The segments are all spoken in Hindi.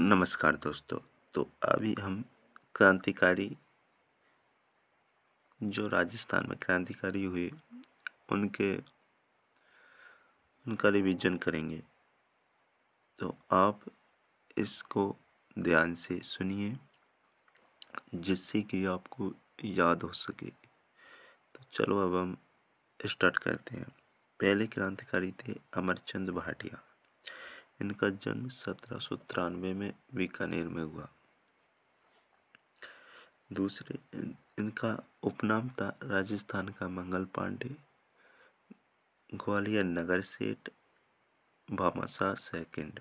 नमस्कार दोस्तों। तो अभी हम क्रांतिकारी जो राजस्थान में क्रांतिकारी हुए उनके उनका रिवीजन करेंगे। तो आप इसको ध्यान से सुनिए जिससे कि आपको याद हो सके। तो चलो अब हम स्टार्ट करते हैं। पहले क्रांतिकारी थे अमरचंद भाटिया। इनका जन्म 1793 में बीकानेर में हुआ। दूसरे इनका उपनाम था राजस्थान का मंगल पांडे, ग्वालियर नगर सेठ, भामाशाह सेकंड।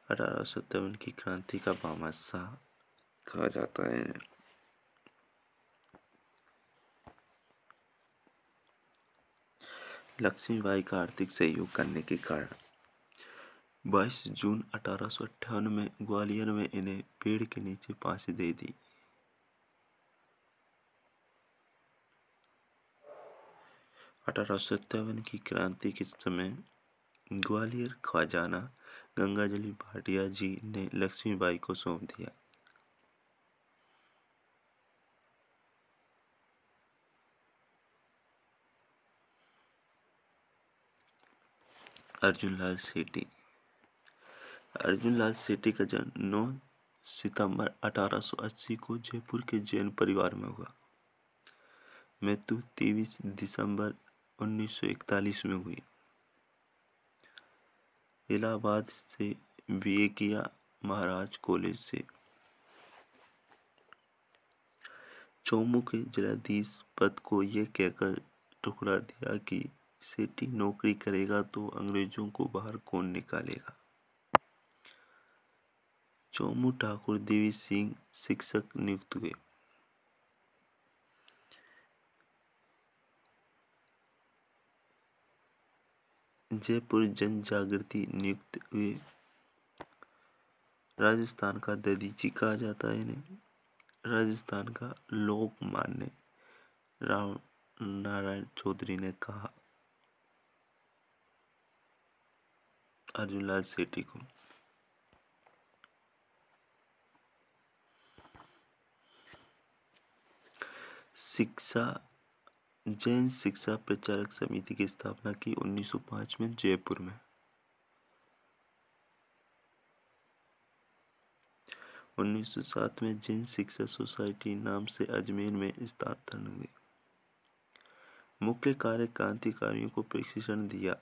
अठारह सौ 53 की क्रांति का भामाशाह कहा जाता है। लक्ष्मीबाई का आर्थिक सहयोग करने के कारण 22 जून 1858 में ग्वालियर में इन्हें पेड़ के नीचे फांसी दे दी। अठारह सौ 57 की क्रांति के समय ग्वालियर खजाना गंगाजली भाटिया जी ने लक्ष्मीबाई को सौंप दिया। अर्जुनलाल सेठी। अर्जुनलाल सेठी का जन्म 9 सितंबर 1880 को जयपुर के जैन परिवार में हुआ। मृत्यु 23 दिसंबर 1941 में हुई। इलाहाबाद से बीए किया, महाराज कॉलेज से। चौमू के जिलाधीश पद को यह कहकर ठुकरा दिया कि सेठी नौकरी करेगा तो अंग्रेजों को बाहर कौन निकालेगा। चौमू ठाकुर देवी सिंह शिक्षक नियुक्त हुए। जयपुर जन जागृति नियुक्त हुए। राजस्थान का दधीची कहा जाता है इन्हें। राजस्थान का लोकमान्य राम नारायण चौधरी ने कहा अर्जुनलाल सेठी को। शिक्षा जैन शिक्षा प्रचारक समिति की स्थापना की 1905 में जयपुर में। 1907 में जैन शिक्षा सोसाइटी नाम से अजमेर में स्थानांतरण हुए। मुख्य कार्य क्रांतिकारियों को प्रशिक्षण दिया।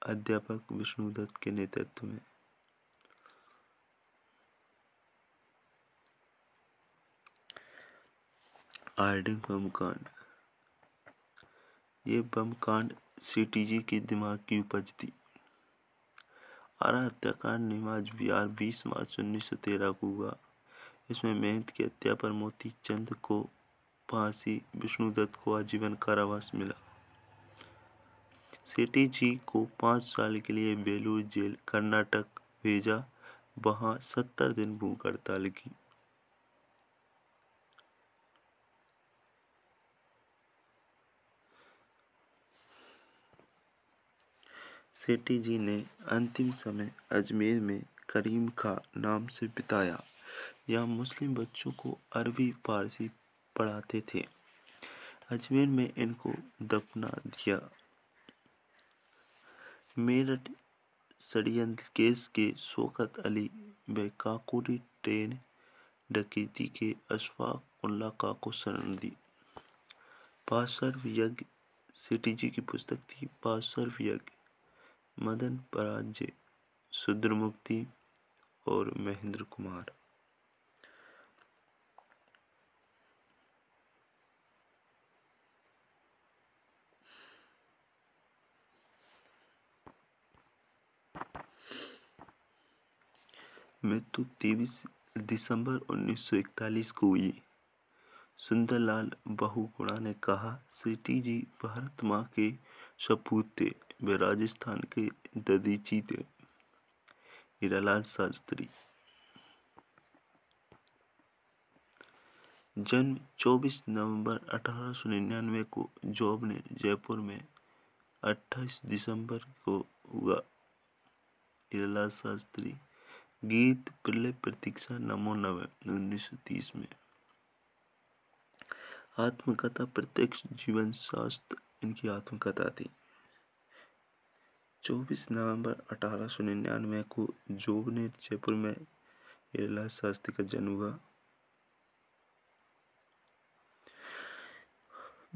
अध्यापक विष्णुदत्त के नेतृत्व में। आर्डिंग बम कांड। ये बम कांड सीटीजी के दिमाग की उपज थी। आरा हत्याकांड निमाज बिहार 20 मार्च 1913 को हुआ। इसमें महंत की हत्या पर मोती चंद को फांसी, विष्णुदत्त को आजीवन कारावास मिला। सेठी जी को 5 साल के लिए बेलूर जेल कर्नाटक भेजा। वहां 70 दिन भूख हड़ताल की। सेठी जी ने अंतिम समय अजमेर में करीम खां नाम से बिताया। यहाँ मुस्लिम बच्चों को अरबी फारसी पढ़ाते थे। अजमेर में इनको दफना दिया। मेरठ षड्यंत्र केस के शौकत अली व काकोरी ट्रेन डकैती के अशफाक उल्ला खां को शरण दी। पार्श्व यज्ञ सेठी जी की पुस्तक थी पार्श्व यज्ञ। मदन पराजय, शूद्रमुक्ति और महेंद्र कुमार। मृत्यु 23 दिसंबर 1941 को हुई। सुंदरलाल बहुगुणा ने कहा सेठी जी भारत माँ के सपूत थे। वे राजस्थान के दधीची थे। हीरालाल शास्त्री। जन्म 24 नवंबर 1899 को। जॉब ने जयपुर में 28 दिसंबर को हुआ। हीरालाल शास्त्री। गीत प्रलय प्रतीक्षा नमो नमः 1930 में। आत्मकथा प्रत्यक्ष जीवन शास्त्र इनकी आत्मकथा थी। 24 नवंबर 1899 को जोबनेर जयपुर में हीरालाल शास्त्री का जन्म हुआ।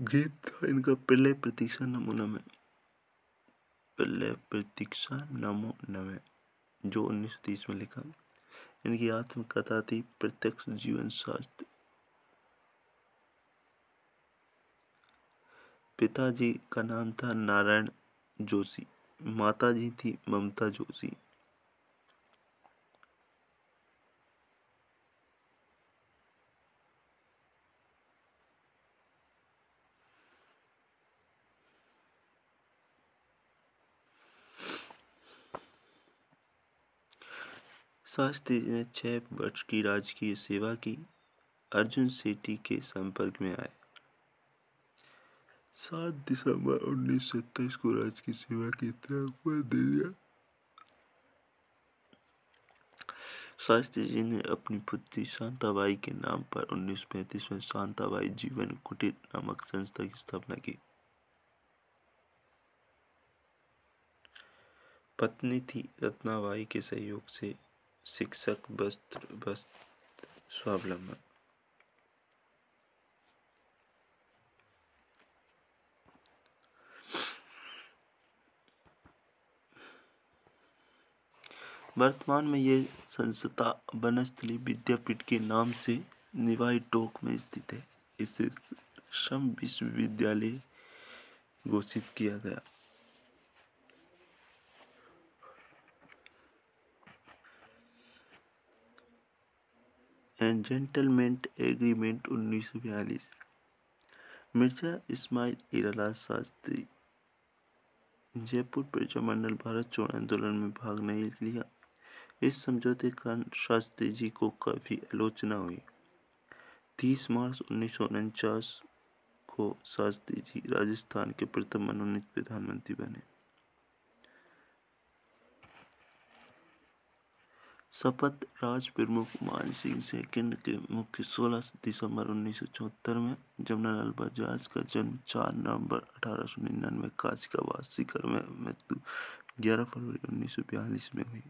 गीत था इनका प्रलय प्रतीक्षा नमो नमः। प्रलय प्रतीक्षा नमो नमः जो 1930 में लिखा। इनकी आत्मकथा थी प्रत्यक्ष जीवन शास्त्र। पिताजी का नाम था नारायण जोशी, माताजी थी ममता जोशी। शास्त्री ने 6 वर्ष की राजकीय सेवा की। अर्जुन सेठी के संपर्क में आए। 7 दिसंबर 1927 को राजकीय सेवा की त्यागपत्र दे दिया। शास्त्री जी ने अपनी पुत्री शांताबाई के नाम पर 1935 में शांताबाई जीवन कुटीर नामक संस्था की स्थापना की। पत्नी थी रत्नाबाई के सहयोग से शिक्षक वस्त्र स्वावलंबन। वर्तमान में ये संस्था वनस्थली विद्यापीठ के नाम से निवाई टोक में स्थित है। इसे श्रम विश्वविद्यालय घोषित किया गया। And gentlemen agreement 1942। Mirza Ismail Hiralal Shastri Jaipur Prajamandal Bharat Chhodo Andolan में भाग नहीं लिया। इस समझौते के कारण शास्त्री जी को काफी आलोचना हुई। 30 मार्च 1949 को शास्त्री जी राजस्थान के प्रथम मनोनीत प्रधानमंत्री बने। शपथ राज प्रमुख मान सिंह सेकंड के मुख्य 16 दिसंबर 1974 में। जमनालाल बजाज का जन्म 4 नवंबर 1899 काचिकाबाद सीकर में। मृत्यु 11 फरवरी 1942 में हुई।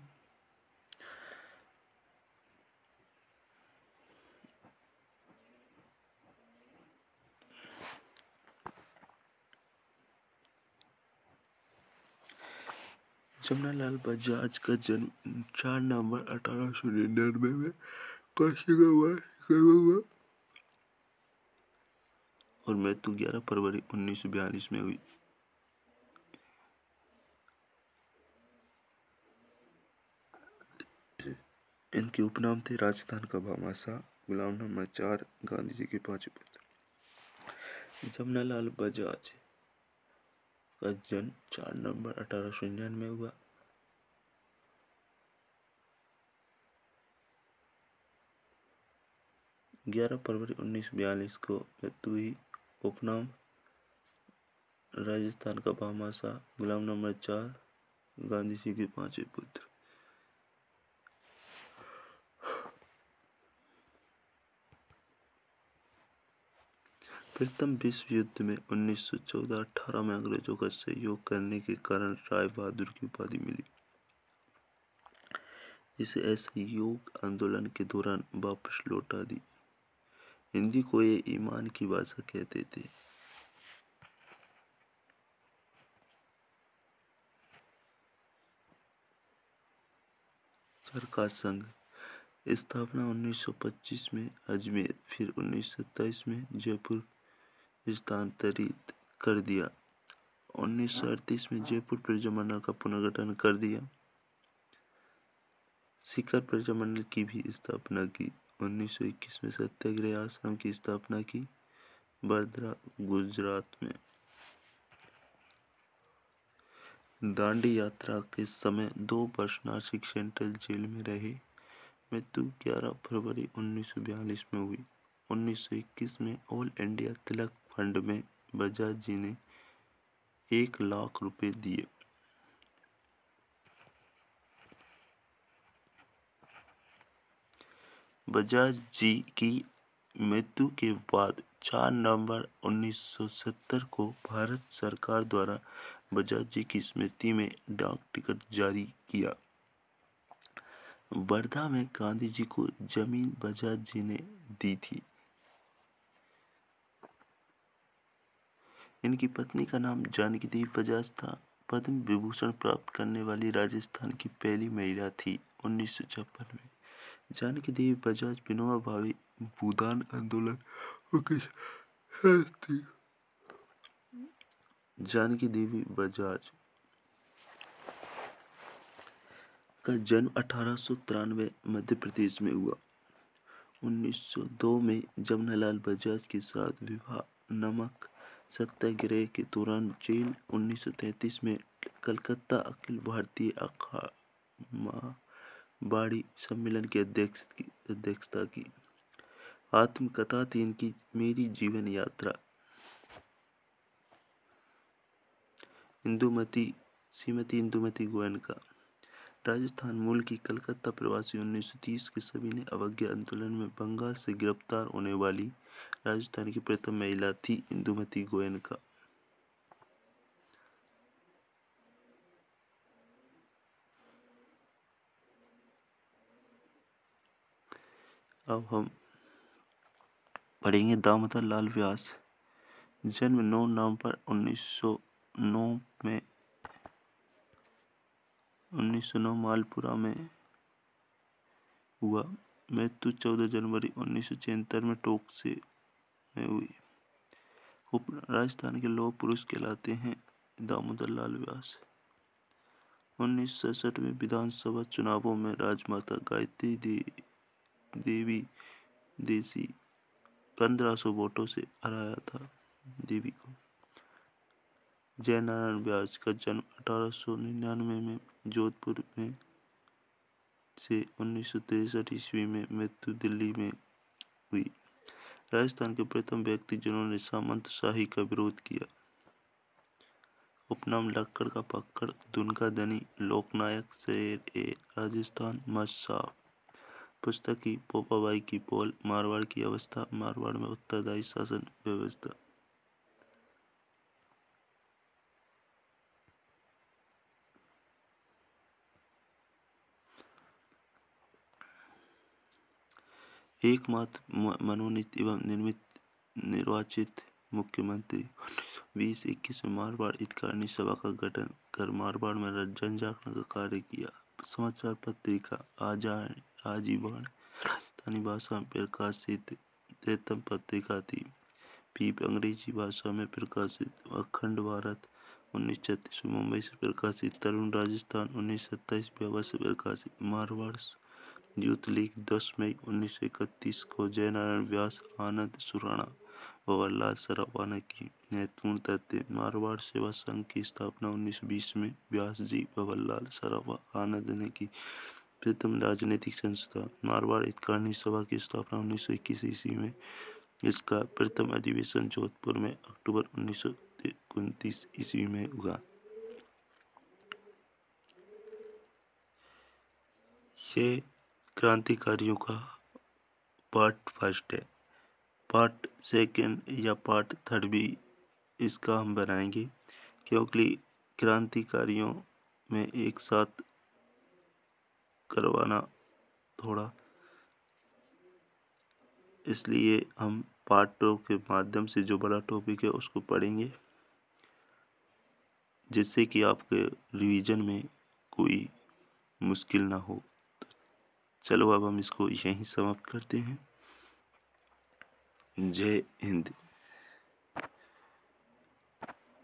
जमनालाल बजाज का जन्म 4 नवंबर 1899 में काशिकाबाद सीकर में हुआ और मृत्यु 11 फरवरी 1942 में हुई। इनके उपनाम थे राजस्थान का भामाशाह, गुलाम नंबर 4, गांधी जी के 5 पुत्र। जमनालाल बजाज का जन्म 4 नवंबर 1899 में हुआ। ग्यारह फरवरी 1942 को मृत्यु हुई। उपनाम राजस्थान का भामाशाह, गुलाम नंबर 4, गांधी जी के 5 पुत्र। प्रथम विश्व युद्ध में 1914-18 में अंग्रेजों का सहयोग करने के कारण राय बहादुर की उपाधि मिली, जिसे असहयोग आंदोलन के दौरान वापस लौटा दी। हिंदी को ये ईमान की भाषा कहते थे। चरखा संघ स्थापना 1925 में अजमेर, फिर 1927 में जयपुर स्थानांतरित कर दिया। 1938 में जयपुर प्रजामंडल का पुनर्गठन कर दिया। सीकर प्रजामंडल की भी स्थापना की। 1921 में सत्याग्रह आश्रम की स्थापना की, बड़ोदरा गुजरात में। दांडी यात्रा के समय 2 वर्ष नासिक सेंट्रल जेल में रहे। मृत्यु 11 फरवरी 1942 में हुई। 1921 में ऑल इंडिया तिलक फंड में बजाज जी ने 1,00,000 रुपए दिए। बजाज जी की मृत्यु के बाद 4 नवंबर 1970 को भारत सरकार द्वारा बजाज जी की स्मृति में डाक टिकट जारी किया। वर्धा में गांधी जी को जमीन बजाज जी ने दी थी। इनकी पत्नी का नाम जानकी देवी बजाज था। पद्म विभूषण प्राप्त करने वाली राजस्थान की पहली महिला थी 1956 में। जानकी देवी बजाज विनोबा भावे भूदान आंदोलन की थी। जानकी देवी बजाज का जन्म 1893 मध्य प्रदेश में हुआ। 1902 में जमनालाल बजाज के साथ विवाह। नमक सत्याग्रह के दौरान जेल। 1933 में कलकत्ता अखिल भारतीय अखाड़बाड़ी सम्मेलन की अध्यक्षता की। आत्मकथा थी इनकी मेरी जीवन यात्रा। श्रीमती इंदुमती गोयनका राजस्थान मूल की कलकत्ता प्रवासी। 1930 के सविनय अवज्ञा आंदोलन में बंगाल से गिरफ्तार होने वाली राजस्थान की प्रथम महिला थी इंदुमती गोयनका। अब हम पढ़ेंगे दामोदर लाल व्यास। जन्म 9 नवंबर 1909 मालपुरा में हुआ। मृत्यु 14 जनवरी 1976 में टोंक से में हुई। राजस्थान के लौह पुरुष कहलाते हैं दामोदर लाल व्यास। 1967 में विधानसभा चुनावों में राजमाता गायत्री देवी देसी 1500 वोटों से हराया था देवी को। जयनारायण व्यास का जन्म 1899 में जोधपुर में से 1963 ईस्वी में मृत्यु दिल्ली में हुई। राजस्थान के प्रथम व्यक्ति जिन्होंने सामंतशाही का विरोध किया। उपनाम लक्कड़ का पक्कड़, धुन का धनी, लोकनायक, शेर राजस्थान, मस्साब। पुस्तक की पोपाबाई की पोल, मारवाड़ की अवस्था, मारवाड़ में उत्तरदायी शासन व्यवस्था। एकमात्र मनोनीत एवं निर्वाचित मुख्यमंत्री 2021 में मारवाड़ हितकारिणी सभा का गठन कर मारवाड़ में जन जागरण का कार्य किया। समाचार पत्रिका आजीवन राजस्थानी भाषा में प्रकाशित 13वीं पत्रिका थी। पीप अंग्रेजी भाषा में प्रकाशित। अखंड भारत 1936 में मुंबई से प्रकाशित। तरुण राजस्थान 1927 ब्यावर से प्रकाशित। मारवाड़ यूथ लीग 10 मई 1931 को जयनारायण व्यास, आनंद सुराणा, भंवरलाल सराफा ने की। महत्वपूर्ण तथ्य मारवाड़ सेवा संघ की स्थापना 1920 में व्यास जी, भंवरलाल सराफा, आनंद ने की। प्रथम राजनीतिक संस्था मारवाड़ हितकारिणी सभा की स्थापना 1921 ईस्वी में। इसका प्रथम अधिवेशन जोधपुर में अक्टूबर 1929 ईस्वी में हुआ। ये क्रांतिकारियों का पार्ट फर्स्ट है। पार्ट सेकंड या पार्ट थर्ड भी इसका हम बनाएंगे, क्योंकि क्रांतिकारियों में एक साथ करवाना थोड़ा, इसलिए हम पार्टों के माध्यम से जो बड़ा टॉपिक है उसको पढ़ेंगे, जिससे कि आपके रिवीजन में कोई मुश्किल ना हो। चलो अब हम इसको यहीं समाप्त करते हैं। जय हिंद।